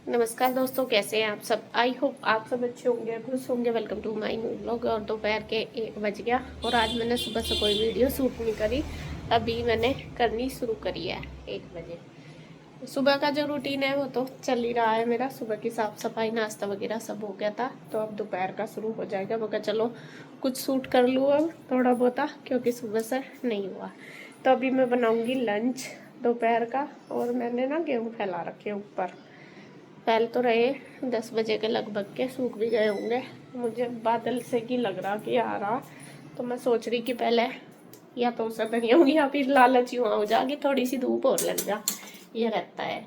नमस्कार दोस्तों, कैसे हैं आप सब। आई होप आप सब अच्छे होंगे, खुश होंगे। Welcome to my new vlog. और दोपहर के 1 बज गया और आज मैंने सुबह से कोई वीडियो शूट नहीं करी। अभी मैंने करनी शुरू करी है 1 बजे। सुबह का जो रूटीन है वो तो चल ही रहा है मेरा। सुबह की साफ़ सफाई, नाश्ता वगैरह सब हो गया था, तो अब दोपहर का शुरू हो जाएगा। मगर चलो कुछ शूट कर लूँ अब थोड़ा बहुत, क्योंकि सुबह से नहीं हुआ। तो अभी मैं बनाऊँगी लंच दोपहर का। और मैंने ना गेहूँ फैला रखे ऊपर, फैल तो रहे 10 बजे के लगभग के, सूख भी गए होंगे। मुझे बादल से की लग रहा कि आ रहा, तो मैं सोच रही कि पहले या तो उसे नहीं होंगी या फिर लालच यूँ हो जाएगी, थोड़ी सी धूप और लग जा, ये रहता है।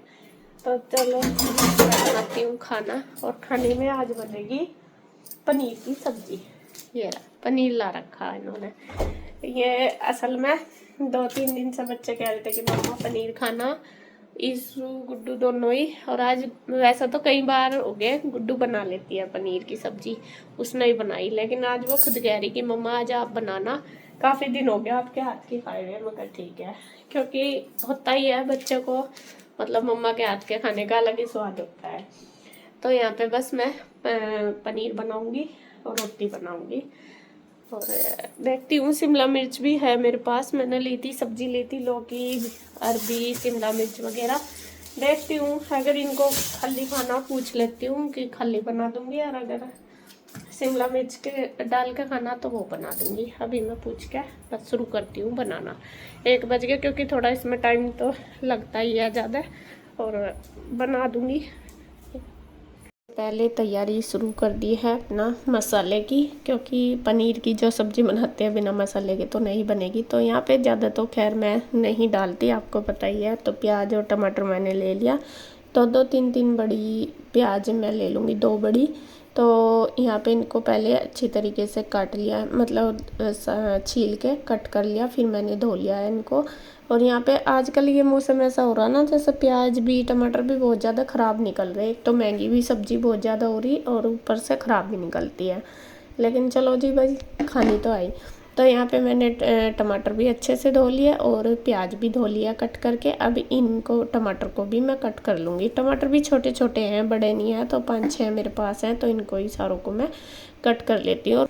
तो चलो मैं बनाती हूँ खाना। और खाने में आज बनेगी पनीर की सब्जी। ये रहा पनीर ला रखा है इन्होंने। ये असल में 2-3 दिन से बच्चे कह रहे थे कि मम्मा पनीर खाना, ईशु गुड्डू दोनों ही। और आज वैसा तो कई बार हो गए गुड्डू बना लेती है पनीर की सब्जी, उसने ही बनाई, लेकिन आज वो खुद कह रही कि मम्मा आज आप बनाना, काफ़ी दिन हो गया आपके हाथ की खाए हुए। मगर ठीक है, क्योंकि होता ही है बच्चों को, मतलब मम्मा के हाथ के खाने का अलग ही स्वाद होता है। तो यहाँ पे बस मैं पनीर बनाऊंगी और रोटी बनाऊंगी। और देखती हूँ, शिमला मिर्च भी है मेरे पास, मैंने ली थी सब्जी, ली थी लौकी, अरबी, शिमला मिर्च वगैरह। देखती हूँ अगर इनको खली खाना पूछ लेती हूँ कि खली बना दूंगी, और अगर शिमला मिर्च के डाल के खाना तो वो बना दूंगी। अभी मैं पूछ के बस शुरू करती हूँ बनाना। 1 बज गया, क्योंकि थोड़ा इसमें टाइम तो लगता ही है ज़्यादा, और बना दूंगी। पहले तैयारी शुरू कर दी है अपना मसाले की, क्योंकि पनीर की जो सब्ज़ी बनाते हैं बिना मसाले के तो नहीं बनेगी। तो यहाँ पे ज़्यादा तो खैर मैं नहीं डालती, आपको पता ही है। तो प्याज और टमाटर मैंने ले लिया, तो 2-3 बड़ी प्याज मैं ले लूँगी, 2 बड़ी। तो यहाँ पे इनको पहले अच्छी तरीके से काट लिया, मतलब छील के कट कर लिया, फिर मैंने धो लिया है इनको। और यहाँ पे आजकल ये मौसम ऐसा हो रहा ना, जैसे प्याज भी टमाटर भी बहुत ज़्यादा ख़राब निकल रहे। एक तो महंगी भी सब्ज़ी बहुत ज़्यादा हो रही, और ऊपर से ख़राब भी निकलती है। लेकिन चलो जी भाई, खानी तो आई। तो यहाँ पे मैंने टमाटर भी अच्छे से धो लिया और प्याज भी धो लिया कट करके। अब इनको टमाटर को भी मैं कट कर लूँगी। टमाटर भी छोटे छोटे हैं, बड़े नहीं हैं, तो 5-6 मेरे पास हैं, तो इनको ही सारों को मैं कट कर लेती हूँ।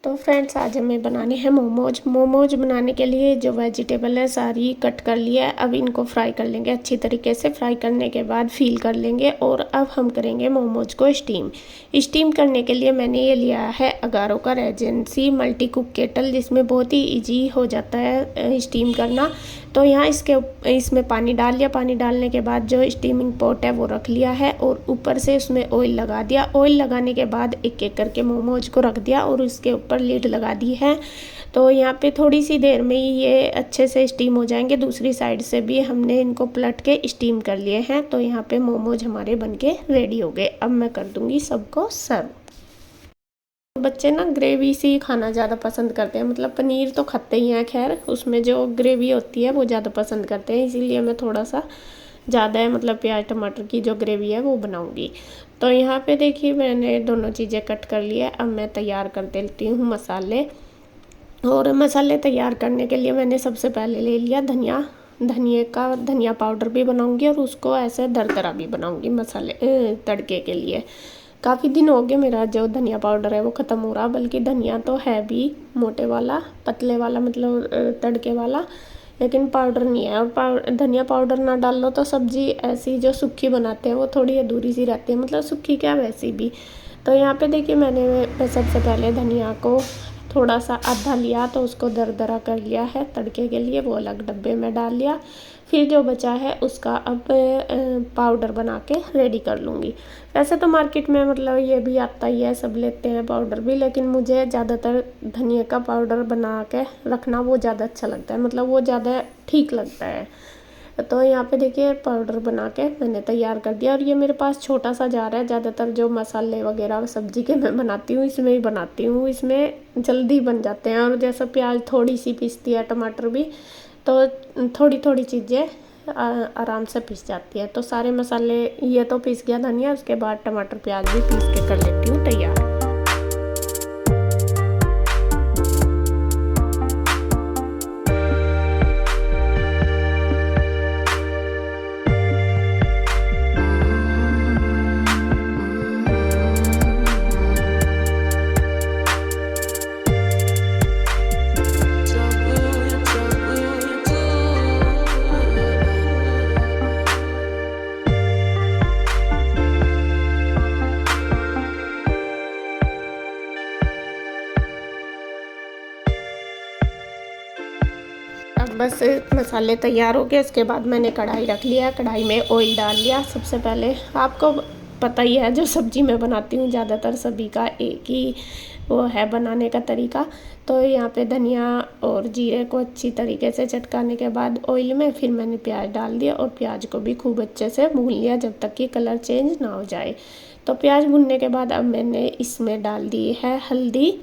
तो फ्रेंड्स, आज हमें बनाने हैं मोमोज। मोमोज बनाने के लिए जो वेजिटेबल है सारी कट कर लिया है। अब इनको फ्राई कर लेंगे अच्छी तरीके से। फ्राई करने के बाद फील कर लेंगे, और अब हम करेंगे मोमोज को स्टीम। स्टीम करने के लिए मैंने ये लिया है अगारो का रेजेंसी मल्टी कुक केटल, जिसमें बहुत ही इजी हो जाता है स्टीम करना। तो यहाँ इसमें पानी डाल लिया। पानी डालने के बाद जो स्टीमिंग पॉट है वो रख लिया है, और ऊपर से उसमें ऑयल लगा दिया। ऑयल लगाने के बाद एक एक करके मोमोज को रख दिया, और उसके ऊपर लीड लगा दी है। तो यहाँ पे थोड़ी सी देर में ही ये अच्छे से स्टीम हो जाएंगे। दूसरी साइड से भी हमने इनको पलट के स्टीम कर लिए हैं। तो यहाँ पे मोमोज हमारे बनके रेडी हो गए। अब मैं कर दूँगी सबको सर्व। बच्चे ना ग्रेवी सी खाना ज़्यादा पसंद करते हैं, मतलब पनीर तो खाते ही हैं, खैर उसमें जो ग्रेवी होती है वो ज़्यादा पसंद करते हैं, इसीलिए मैं थोड़ा सा ज़्यादा है, मतलब प्याज टमाटर की जो ग्रेवी है वो बनाऊंगी। तो यहाँ पे देखिए मैंने दोनों चीज़ें कट कर लिया। अब मैं तैयार कर देती हूँ मसाले। और मसाले तैयार करने के लिए मैंने सबसे पहले ले लिया धनिया पाउडर भी बनाऊंगी, और उसको ऐसे दरदरा भी बनाऊंगी मसाले तड़के के लिए। काफ़ी दिन हो गए मेरा जो धनिया पाउडर है वो ख़त्म हो रहा, बल्कि धनिया तो है भी मोटे वाला, पतले वाला, मतलब तड़के वाला, लेकिन पाउडर नहीं है। और धनिया पाउडर ना डाल लो तो सब्ज़ी ऐसी जो सूखी बनाते हैं वो थोड़ी अधूरी सी रहती है, मतलब सूखी क्या वैसी भी। तो यहाँ पे देखिए मैंने सबसे पहले धनिया को थोड़ा सा आधा लिया, तो उसको दरदरा कर लिया है तड़के के लिए, वो अलग डब्बे में डाल लिया। फिर जो बचा है उसका अब पाउडर बना के रेडी कर लूँगी। वैसे तो मार्केट में मतलब ये भी आता ही है, सब लेते हैं पाउडर भी, लेकिन मुझे ज़्यादातर धनिया का पाउडर बना के रखना वो ज़्यादा अच्छा लगता है, मतलब वो ज़्यादा ठीक लगता है। तो यहाँ पे देखिए पाउडर बना के मैंने तैयार कर दिया। और ये मेरे पास छोटा सा जार है, ज़्यादातर जो मसाले वगैरह सब्ज़ी के मैं बनाती हूँ इसमें ही बनाती हूँ, इसमें जल्दी बन जाते हैं। और जैसा प्याज थोड़ी सी पीसती है, टमाटर भी, तो थोड़ी थोड़ी चीज़ें आराम से पिस जाती है। तो सारे मसाले ये तो पिस गया धनिया, उसके बाद टमाटर प्याज भी पीस के कर लेती हूँ तैयार। बस मसाले तैयार हो गए। उसके बाद मैंने कढ़ाई रख लिया, कढ़ाई में ऑयल डाल लिया। सबसे पहले आपको पता ही है, जो सब्ज़ी मैं बनाती हूँ ज़्यादातर सभी का एक ही वो है बनाने का तरीका। तो यहाँ पे धनिया और जीरे को अच्छी तरीके से चटकाने के बाद ऑयल में फिर मैंने प्याज डाल दिया और प्याज को भी खूब अच्छे से भून लिया जब तक कि कलर चेंज ना हो जाए। तो प्याज भूनने के बाद अब मैंने इसमें डाल दी है हल्दी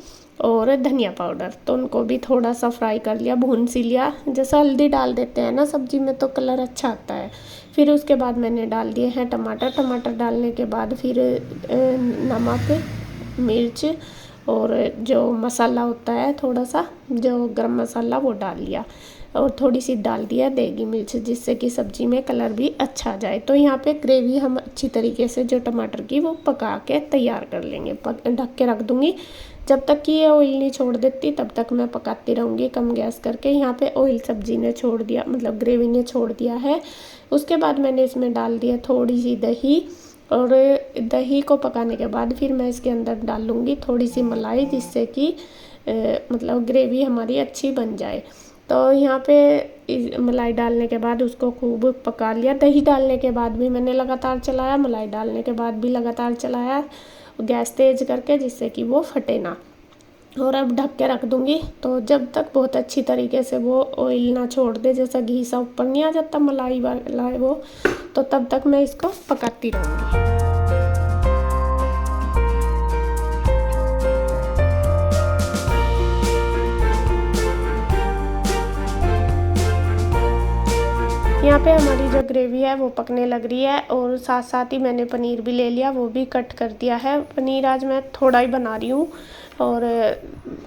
और धनिया पाउडर। तो उनको भी थोड़ा सा फ्राई कर लिया, भून सी लिया। जैसा हल्दी डाल देते हैं ना सब्जी में तो कलर अच्छा आता है। फिर उसके बाद मैंने डाल दिए हैं टमाटर। टमाटर डालने के बाद फिर नमक, मिर्च और जो मसाला होता है थोड़ा सा जो गरम मसाला वो डाल लिया और थोड़ी सी डाल दिया देगी मिर्च, जिससे कि सब्ज़ी में कलर भी अच्छा जाए। तो यहाँ पे ग्रेवी हम अच्छी तरीके से जो टमाटर की वो पका के तैयार कर लेंगे। ढक के रख दूँगी जब तक कि ये ऑयल नहीं छोड़ देती, तब तक मैं पकाती रहूँगी कम गैस करके। यहाँ पे ऑयल सब्ज़ी ने छोड़ दिया, मतलब ग्रेवी ने छोड़ दिया है। उसके बाद मैंने इसमें डाल दिया थोड़ी सी दही और दही को पकाने के बाद फिर मैं इसके अंदर डालूँगी थोड़ी सी मलाई, जिससे कि मतलब ग्रेवी हमारी अच्छी बन जाए। तो यहाँ पे मलाई डालने के बाद उसको खूब पका लिया। दही डालने के बाद भी मैंने लगातार चलाया, मलाई डालने के बाद भी लगातार चलाया गैस तेज़ करके, जिससे कि वो फटे ना। और अब ढक के रख दूँगी। तो जब तक बहुत अच्छी तरीके से वो ऑयल ना छोड़ दे, जैसा घी सा ऊपर नहीं आ जाता मलाई वाला वो, तो तब तक मैं इसको पकाती रहूँगी। यहाँ पे हमारी जो ग्रेवी है वो पकने लग रही है और साथ साथ ही मैंने पनीर भी ले लिया, वो भी कट कर दिया है। पनीर आज मैं थोड़ा ही बना रही हूँ और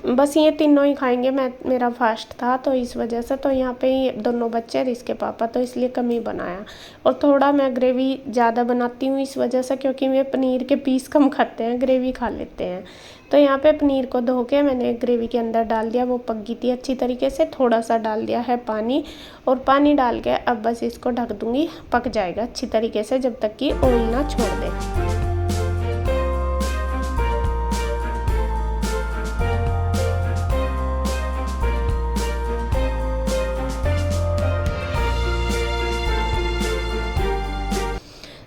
बस ये तीनों ही खाएंगे। मेरा फास्ट था तो इस वजह से, तो यहाँ पे ही दोनों बच्चे और इसके पापा, तो इसलिए कम ही बनाया। और थोड़ा मैं ग्रेवी ज़्यादा बनाती हूँ इस वजह से, क्योंकि वे पनीर के पीस कम खाते हैं, ग्रेवी खा लेते हैं। तो यहाँ पे पनीर को धो के मैंने ग्रेवी के अंदर डाल दिया, वो पक गई थी अच्छी तरीके से। थोड़ा सा डाल दिया है पानी और पानी डाल के अब बस इसको ढक दूँगी, पक जाएगा अच्छी तरीके से जब तक कि ऑयल ना छोड़ दे।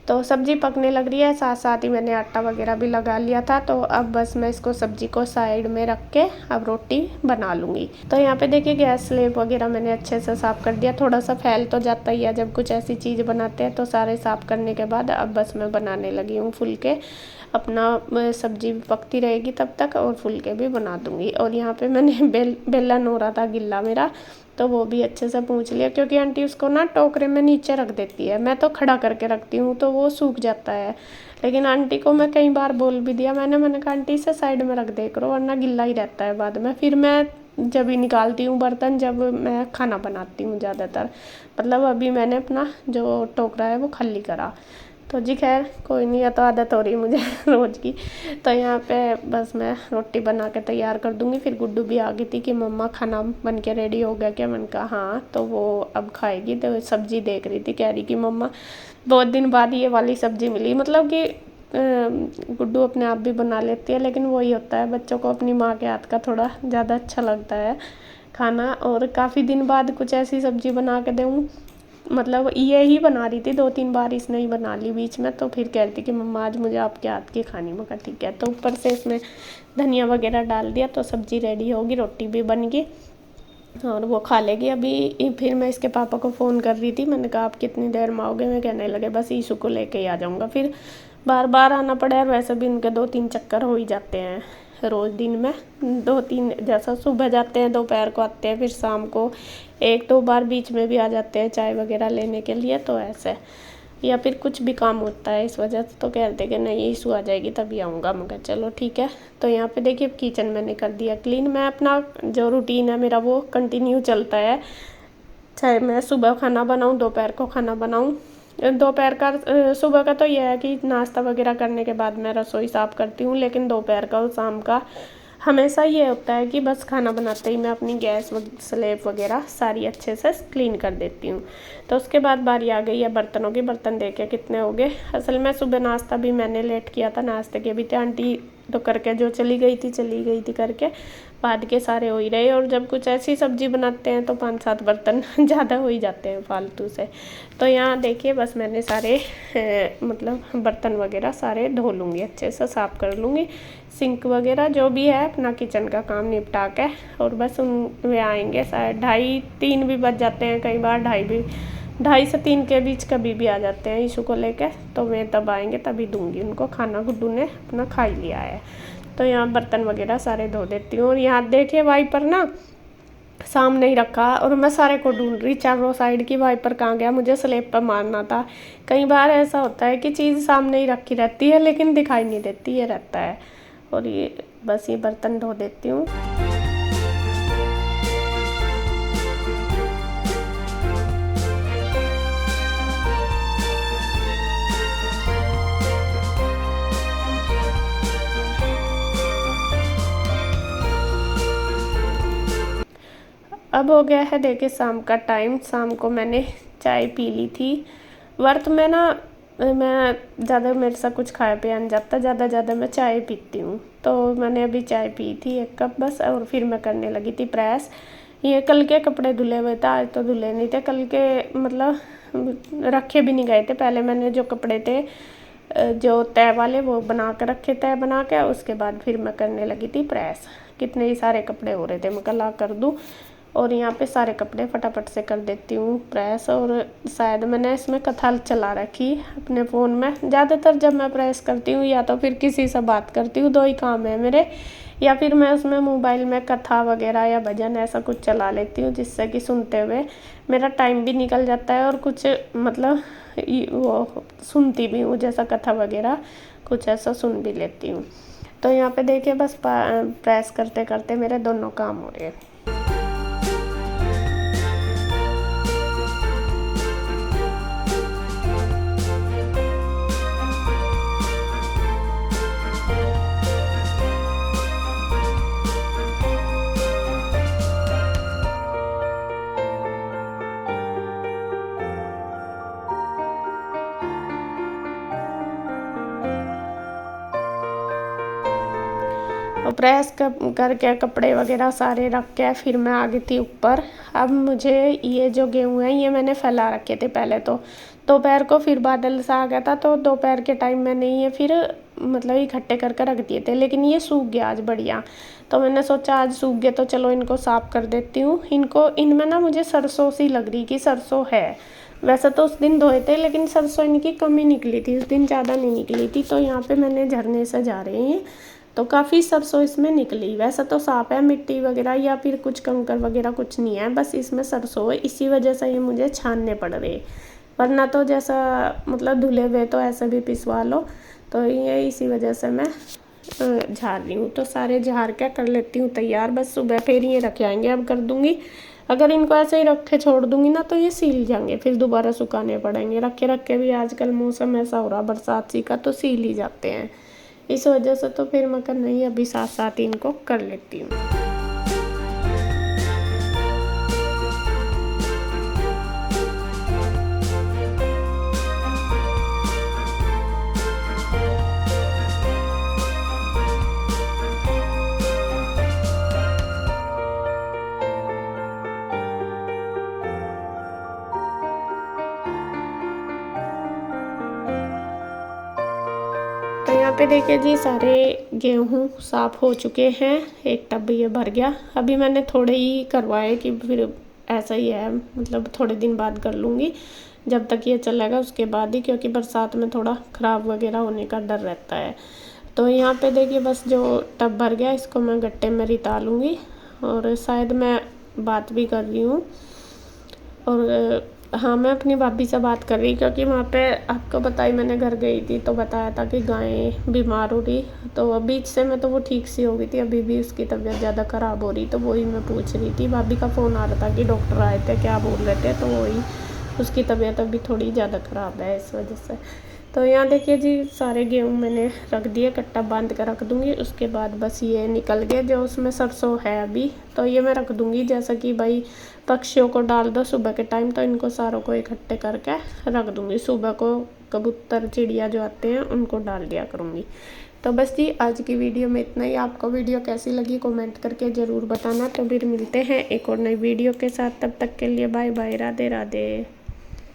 तो सब्ज़ी पकने लग रही है, साथ साथ ही मैंने आटा वगैरह भी लगा लिया था। तो अब बस मैं इसको सब्ज़ी को साइड में रख के अब रोटी बना लूँगी। तो यहाँ पे देखिए गैस स्लेब वगैरह मैंने अच्छे से साफ़ कर दिया। थोड़ा सा फैल तो जाता ही है जब कुछ ऐसी चीज़ बनाते हैं, तो सारे साफ़ करने के बाद अब बस मैं बनाने लगी हूँ फुलके। अपना सब्ज़ी पकती रहेगी तब तक और फुलके भी बना दूँगी। और यहाँ पे मैंने बेलन हो रहा था गिल्ला मेरा, तो वो भी अच्छे से पूछ लिया, क्योंकि आंटी उसको ना टोकरे में नीचे रख देती है। मैं तो खड़ा करके रखती हूँ तो वो सूख जाता है। लेकिन आंटी को मैं कई बार बोल भी दिया, मैंने कहा आंटी इसे साइड में रख दे करो वरना गिल्ला ही रहता है बाद में। फिर मैं जब ही निकालती हूँ बर्तन, जब मैं खाना बनाती हूँ ज़्यादातर। मतलब अभी मैंने अपना जो टोकरा है वो खाली करा। तो जी खैर कोई नहीं, है तो आदत हो रही मुझे रोज़ की। तो यहाँ पे बस मैं रोटी बना के तैयार कर दूँगी। फिर गुड्डू भी आ गई थी कि मम्मा खाना बन के रेडी हो गया क्या? मैंने कहा हाँ। तो वो अब खाएगी। तो सब्ज़ी देख रही थी, कह रही कि मम्मा बहुत दिन बाद ये वाली सब्ज़ी मिली। मतलब कि गुड्डू अपने आप भी बना लेती है, लेकिन वही होता है बच्चों को अपनी माँ के हाथ का थोड़ा ज़्यादा अच्छा लगता है खाना। और काफ़ी दिन बाद कुछ ऐसी सब्ज़ी बना के दूँ, मतलब ये ही बना रही थी 2-3 बार इसने ही बना ली बीच में। तो फिर कह रही थी कि मम्मा आज मुझे आपके हाथ की खानी। मैं कहा ठीक है। तो ऊपर से इसमें धनिया वगैरह डाल दिया तो सब्ज़ी रेडी होगी, रोटी भी बन गई और वो खा लेगी अभी। फिर मैं इसके पापा को फ़ोन कर रही थी, मैंने कहा आप कितनी देर में आओगे? मैं कहने लगे बस ईशु को लेके ही आ जाऊँगा। फिर बार बार आना पड़ा है, वैसे भी इनके 2-3 चक्कर हो ही जाते हैं रोज़ दिन में। 2-3 जैसा सुबह जाते हैं, दोपहर को आते हैं, फिर शाम को 1-2 बार बीच में भी आ जाते हैं चाय वगैरह लेने के लिए। तो ऐसे या फिर कुछ भी काम होता है इस वजह से। तो कहते कि नहीं ईशु आ जाएगी तभी आऊँगा। मैं कहा चलो ठीक है। तो यहाँ पे देखिए किचन मैंने कर दिया क्लीन। मैं अपना जो रूटीन है मेरा वो कंटिन्यू चलता है, चाहे मैं सुबह खाना बनाऊँ दोपहर को खाना बनाऊँ। दोपहर का सुबह का तो यह है कि नाश्ता वगैरह करने के बाद मैं रसोई साफ़ करती हूँ, लेकिन दोपहर का और शाम का हमेशा ये होता है कि बस खाना बनाते ही मैं अपनी गैस स्लेब वगैरह सारी अच्छे से क्लीन कर देती हूँ। तो उसके बाद बारी आ गई है बर्तनों की। बर्तन देखे कितने हो गए। असल में सुबह नाश्ता भी मैंने लेट किया था, नाश्ते के भी थे। आंटी तो करके जो चली गई थी करके, बाद के सारे हो ही रहे। और जब कुछ ऐसी सब्ज़ी बनाते हैं तो 5-7 बर्तन ज़्यादा हो ही जाते हैं फालतू से। तो यहाँ देखिए बस मैंने सारे मतलब बर्तन वगैरह सारे धो लूँगी, अच्छे से साफ़ कर लूँगी। सिंक वगैरह जो भी है अपना किचन का काम निपटा के, और बस वे आएंगे शायद 2:30-3 भी बज जाते हैं कई बार, 2:30 से 3 के बीच कभी भी आ जाते हैं ईशू को लेकर। तो वे तब आएंगे तभी दूंगी उनको खाना। गुड्डू ने अपना खा ही लिया है। तो यहाँ बर्तन वगैरह सारे धो देती हूँ। और यहाँ देखिए वाइपर ना सामने ही रखा और मैं सारे को ढूंढ रही चारों साइड की, वाइपर कहाँ गया, मुझे स्लेब पर मारना था। कई बार ऐसा होता है कि चीज़ सामने ही रखी रहती है लेकिन दिखाई नहीं देती, ये रहता है। और ये बस ये बर्तन धो देती हूँ। अब हो गया है देखिए शाम का टाइम। शाम को मैंने चाय पी ली थी। वर्त में ना मैं ज़्यादा मेरे से कुछ खाया पिया नहीं जाता, ज़्यादा मैं चाय पीती हूँ। तो मैंने अभी चाय पी थी 1 कप बस, और फिर मैं करने लगी थी प्रेस। ये कल के कपड़े धुले हुए थे, आज तो धुले नहीं थे। कल के मतलब रखे भी नहीं गए थे। पहले मैंने जो कपड़े थे जो तय वाले वो बना कर रखे, तय बना के उसके बाद फिर मैं करने लगी थी प्रेस। कितने ही सारे कपड़े हो रहे थे, मैं कल कर दूँ। और यहाँ पे सारे कपड़े फटाफट से कर देती हूँ प्रेस। और शायद मैंने इसमें कथा चला रखी अपने फ़ोन में। ज़्यादातर जब मैं प्रेस करती हूँ या तो फिर किसी से बात करती हूँ, 2 ही काम है मेरे, या फिर मैं उसमें मोबाइल में कथा वगैरह या भजन ऐसा कुछ चला लेती हूँ, जिससे कि सुनते हुए मेरा टाइम भी निकल जाता है और कुछ मतलब वो सुनती भी हूँ, जैसा कथा वगैरह कुछ ऐसा सुन भी लेती हूँ। तो यहाँ पे देखिए बस प्रेस करते करते मेरे दोनों काम हो रहे हैं। और प्रेस करके कपड़े वगैरह सारे रख के फिर मैं आ गई थी ऊपर। अब मुझे ये जो गेहूँ हैं ये मैंने फैला रखे थे पहले, तो दोपहर को फिर बादल सा आ गया था, तो दोपहर के टाइम मैंने ये फिर मतलब इकट्ठे करके रख दिए थे, लेकिन ये सूख गया आज बढ़िया। तो मैंने सोचा आज सूख गए तो चलो इनको साफ़ कर देती हूँ। इनमें ना मुझे सरसों सी लग रही कि सरसों है। वैसे तो उस दिन धोए थे लेकिन सरसों इनकी कम ही निकली थी, उस दिन ज़्यादा नहीं निकली थी। तो यहाँ पे मैंने झरने से जा रहे हैं तो काफ़ी सरसों इसमें निकली। वैसे तो साफ है, मिट्टी वगैरह या फिर कुछ कंकर वगैरह कुछ नहीं है, बस इसमें सरसों है, इसी वजह से ये मुझे छानने पड़ रहे। वरना तो जैसा मतलब धुले हुए तो ऐसे भी पिसवा लो। तो ये इसी वजह से मैं झाड़ रही हूँ। तो सारे झाड़ के कर लेती हूँ तैयार, बस सुबह फिर ये रख आएंगे। अब कर दूँगी, अगर इनको ऐसे ही रख के छोड़ दूँगी ना तो ये सील जाएंगे, फिर दोबारा सुखाने पड़ेंगे। रख के भी आजकल मौसम ऐसा हो रहा बरसात सी का, तो सील ही जाते हैं। इस वजह से तो फिर मैं नहीं, अभी साथ साथ इनको कर लेती हूँ। तो यहाँ पे देखिए जी सारे गेहूँ साफ़ हो चुके हैं, एक टब ये भर गया। अभी मैंने थोड़े ही करवाए कि फिर ऐसा ही है, मतलब थोड़े दिन बाद कर लूँगी, जब तक ये चलेगा उसके बाद ही, क्योंकि बरसात में थोड़ा ख़राब वगैरह होने का डर रहता है। तो यहाँ पे देखिए बस जो टब भर गया इसको मैं गट्टे में रिता लूँगी। और शायद मैं बात भी कर रही हूँ। और हाँ, मैं अपनी भाभी से बात कर रही, क्योंकि वहाँ पे आपको बताई मैंने घर गई थी तो बताया था कि गाय बीमार हो रही। तो बीच से मैं तो वो ठीक सी हो गई थी, अभी भी उसकी तबीयत ज़्यादा ख़राब हो रही। तो वही मैं पूछ रही थी, भाभी का फ़ोन आ रहा था कि डॉक्टर आए थे, क्या बोल रहे थे, तो वही उसकी तबीयत अभी थोड़ी ज़्यादा ख़राब है इस वजह से। तो यहाँ देखिए जी सारे गेहूँ मैंने रख दिए, कट्टा बांध कर रख दूँगी। उसके बाद बस ये निकल गए जो उसमें सरसों है अभी, तो ये मैं रख दूँगी। जैसा कि भाई पक्षियों को डाल दो सुबह के टाइम, तो इनको सारों को इकट्ठे करके रख दूँगी। सुबह को कबूतर चिड़िया जो आते हैं उनको डाल दिया करूँगी। तो बस जी आज की वीडियो में इतना ही। आपको वीडियो कैसी लगी कमेंट करके ज़रूर बताना। तो फिर मिलते हैं एक और नई वीडियो के साथ, तब तक के लिए बाय बाय, राधे राधे।